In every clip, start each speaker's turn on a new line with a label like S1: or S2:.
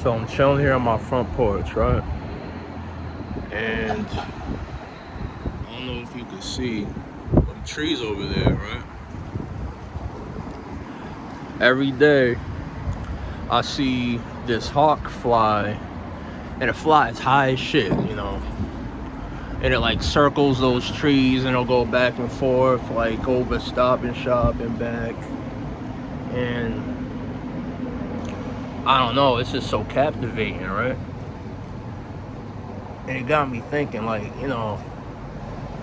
S1: So I'm chilling here on my front porch, right? And I don't know if you can see them trees over there, right? Every day I see this hawk fly, and it flies high as shit. And it like circles those trees and it'll go back and forth, like over Stop and Shop and back. And I don't know, it's just so captivating, right? And it got me thinking, like, I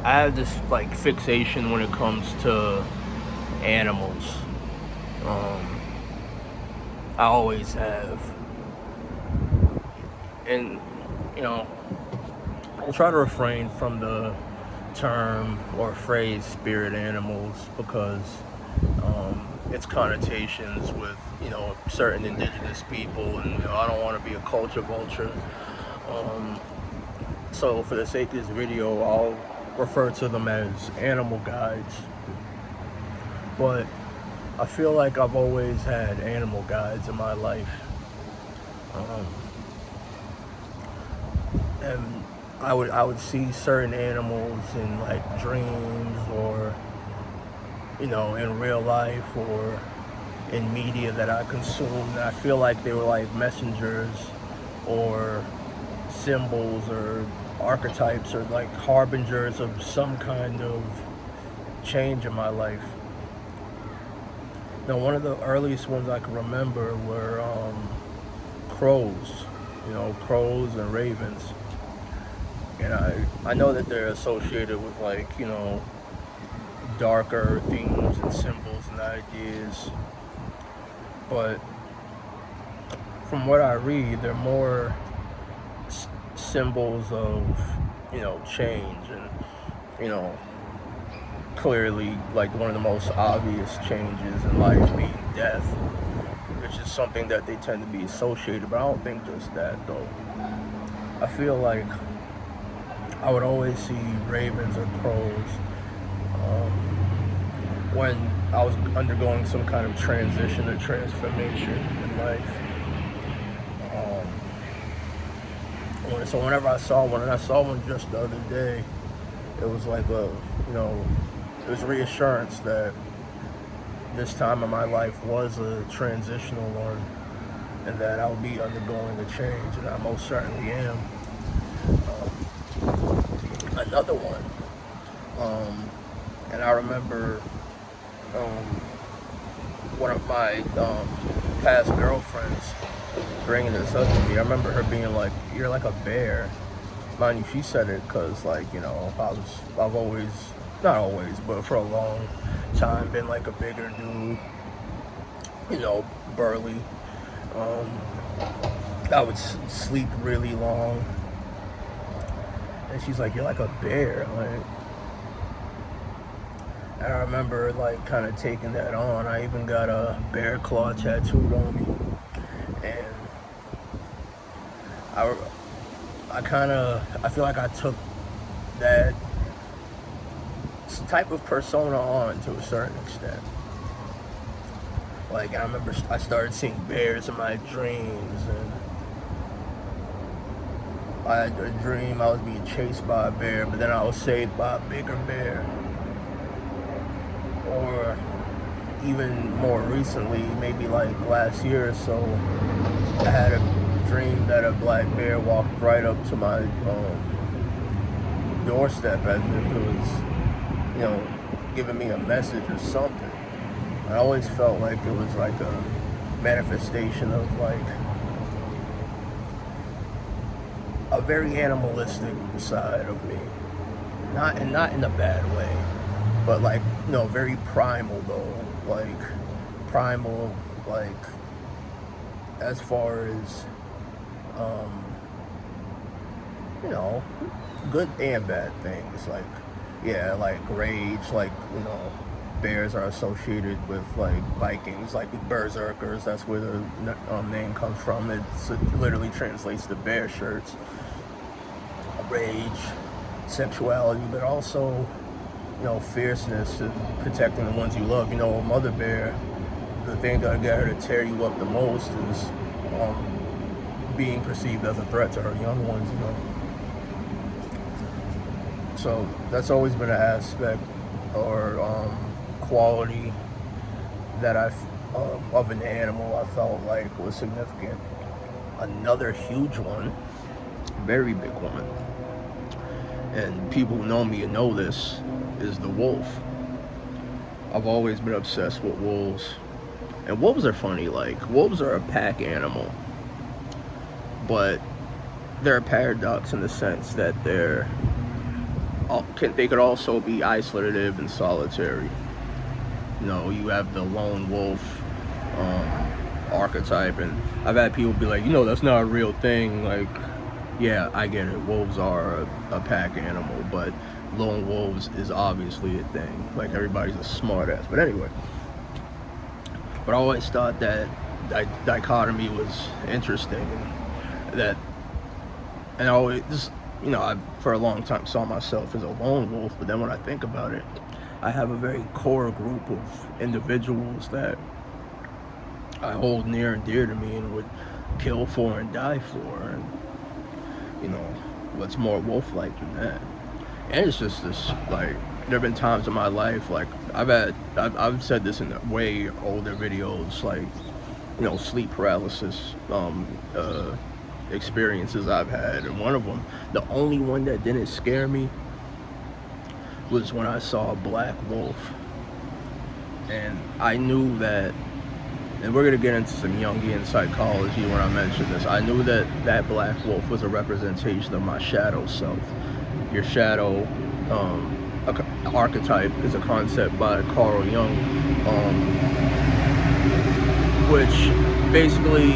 S1: have this like fixation when it comes to animals. Um, I always have, and you know, I try to refrain from the term or phrase "spirit animals" because its connotations with certain indigenous people, and I don't want to be a culture vulture. Um, so, for the sake of this video, I'll refer to them as animal guides. But I feel like I've always had animal guides in my life. Um, and I would see certain animals in like dreams or in real life or in media that I consumed. And I feel like they were like messengers or symbols or archetypes or like harbingers of some kind of change in my life. Now, one of the earliest ones I can remember were crows, crows and ravens. And I know that they're associated with like, darker themes and symbols and ideas. But from what I read, they're more symbols of, change and, you know, clearly like one of the most obvious changes in life being death, which is something that they tend to be associated, but I don't think just that though. I feel like I would always see ravens or crows when I was undergoing some kind of transition or transformation in life. So whenever I saw one, and I saw one just the other day, it was like it was reassurance that this time in my life was a transitional one, and that I would be undergoing a change, and I most certainly am. Another one, and I remember one of my past girlfriends bringing this up to me. I remember her being like, "You're like a bear." Mind you, she said it because, like, I've always, not always, but for a long time, been like a bigger dude, burly. I would sleep really long, and she's like, "You're like a bear," like. And I remember like kind of taking that on. I even got a bear claw tattooed on me, and I feel like I took that type of persona on to a certain extent. Like, I remember I started seeing bears in my dreams, and I had a dream I was being chased by a bear, but then I was saved by a bigger bear. Or even more recently, maybe like last year or so, I had a dream that a black bear walked right up to my doorstep as if it was, giving me a message or something. I always felt like it was like a manifestation of like a very animalistic side of me, not in a bad way, but like very primal though, like primal, like as far as good and bad things, like like rage, like bears are associated with like Vikings, like berserkers. That's where the name comes from. It literally translates to bear shirts. Rage, sexuality, but also fierceness and protecting the ones you love. A mother bear, the thing that got her to tear you up the most is being perceived as a threat to her young ones, you know. So that's always been an aspect or quality that of an animal I felt like was significant. Another huge one, very big one, and people who know me and know this, is the wolf. I've always been obsessed with wolves. And wolves are funny. Like, wolves are a pack animal, but they're a paradox in the sense that they could also be isolative and solitary. You know, you have the lone wolf archetype, and I've had people be like, you know, that's not a real thing. Like, yeah, I get it. Wolves are a pack animal, but lone wolves is obviously a thing. Like, everybody's a smart ass. But anyway, but I always thought that dichotomy was interesting, and I always just, you know, I for a long time saw myself as a lone wolf. But then when I think about it, I have a very core group of individuals that I hold near and dear to me and would kill for and die for, and you know, what's more wolf-like than that? And it's just this, like, there have been times in my life, like, I've said this in way older videos, like, you know, sleep paralysis experiences I've had, and one of them, the only one that didn't scare me, was when I saw a black wolf. And I knew that, and we're gonna get into some Jungian psychology when I mention this, I knew that that black wolf was a representation of my shadow self. Your shadow archetype is a concept by Carl Jung, which basically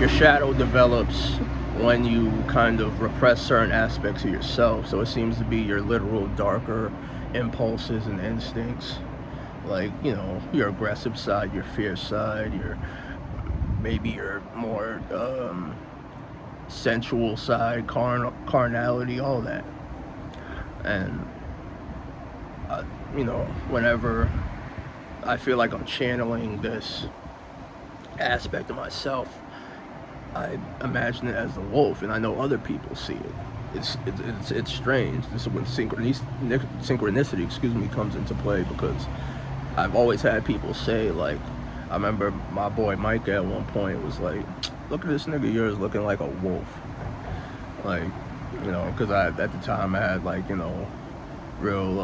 S1: your shadow develops when you kind of repress certain aspects of yourself. So it seems to be your literal darker impulses and instincts, like, you know, your aggressive side, your fierce side, maybe your more sensual side, carnality, all that. And you know, whenever I feel like I'm channeling this aspect of myself, I imagine it as the wolf, and I know other people see it. It's strange. This is when synchronicity, excuse me, comes into play, because I've always had people say, like, I remember my boy Mike at one point was like, look at this nigga of yours looking like a wolf. Like, you know, because at the time I had, like, you know, real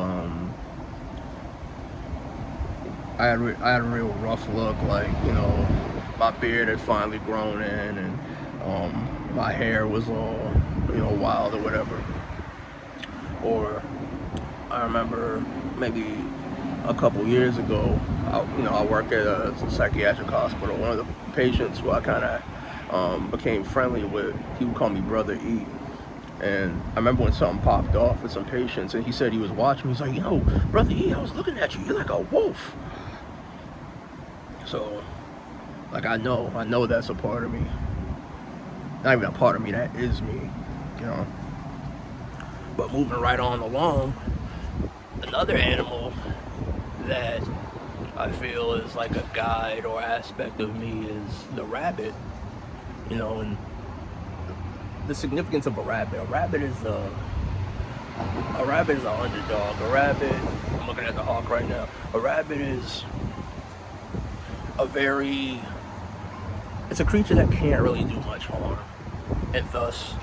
S1: I had a real rough look, like, you know, my beard had finally grown in, and my hair was all, you know, wild or whatever. Or I remember maybe a couple years ago, I work at a psychiatric hospital. One of the patients who I kind of became friendly with, he would call me Brother E. And I remember when something popped off with some patients, and he said he was watching me. He's like, yo, Brother E, I was looking at you. You're like a wolf. So, like, I know that's a part of me. Not even a part of me, that is me, you know. But moving right on along, another animal that I feel is like a guide or aspect of me is the rabbit, you know. And the significance of a rabbit is an underdog. A rabbit, I'm looking at the hawk right now, a rabbit is it's a creature that can't really do much harm, and thus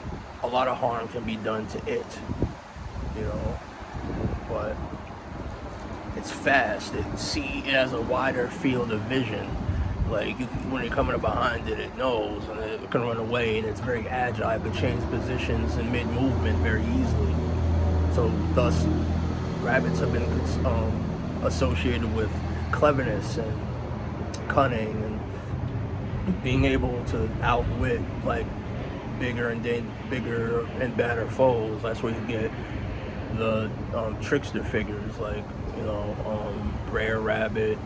S1: a lot of harm can be done to it, you know. But it's fast, it has a wider field of vision. Like, when you're coming up behind it, it knows, and it can run away, and it's very agile. It can change positions in mid-movement very easily. So thus, rabbits have been associated with cleverness and cunning, and being able to outwit, like, bigger and badder foes. That's where you get the trickster figures, like, you know, Brer Rabbit,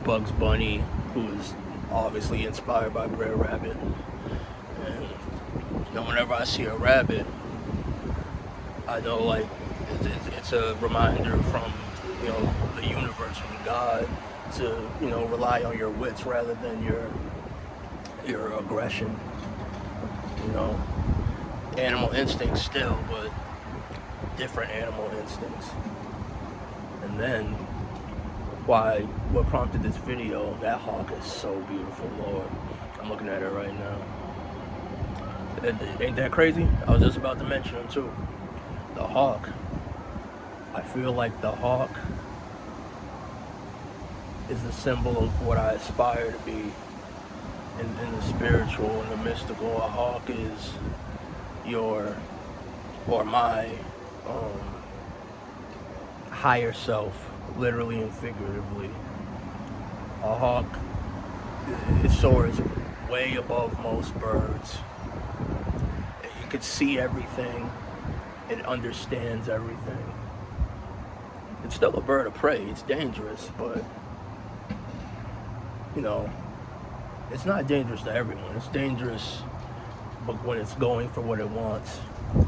S1: Bugs Bunny, who is obviously inspired by Brer Rabbit. And, you know, whenever I see a rabbit, I know, like, it's a reminder from, you know, the universe, from God, to, you know, rely on your wits rather than your aggression. you know, animal instincts still, but different animal instincts. And then, what prompted this video, that hawk is so beautiful, Lord. I'm looking at it right now. Ain't that crazy? I was just about to mention him too. The hawk. I feel like the hawk is the symbol of what I aspire to be in the spiritual and the mystical. A hawk is my higher self, literally and figuratively. A hawk, it soars way above most birds. It could see everything. It understands everything. It's still a bird of prey. It's dangerous, but you know, it's not dangerous to everyone. It's dangerous, but when it's going for what it wants,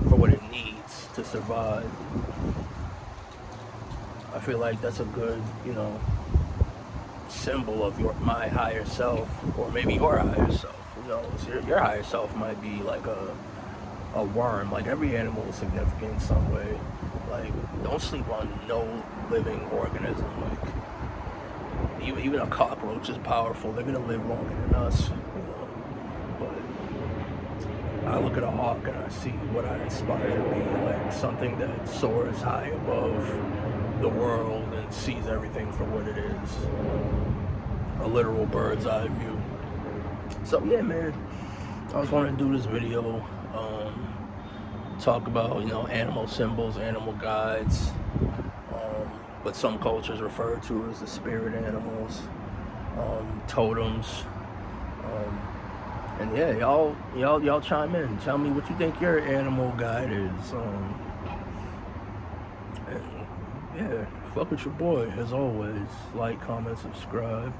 S1: for what it needs to survive. I feel like that's a good, symbol of my higher self, or maybe your higher self. Who knows? Your higher self might be like a worm. Like, every animal is significant in some way. Like, don't sleep on no living organism. Like, even a cockroach is powerful. They're gonna live longer than us, But I look at a hawk and I see what I aspire to be, like something that soars high above the world and sees everything for what it is. A literal bird's eye view. So yeah, man, I was wanting to do this video, talk about, animal symbols, animal guides, what some cultures refer to as the spirit animals, totems, and yeah, y'all chime in. Tell me what you think your animal guide is. And yeah, fuck with your boy as always. Like, comment, subscribe.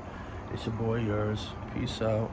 S1: It's your boy, yours. Peace out.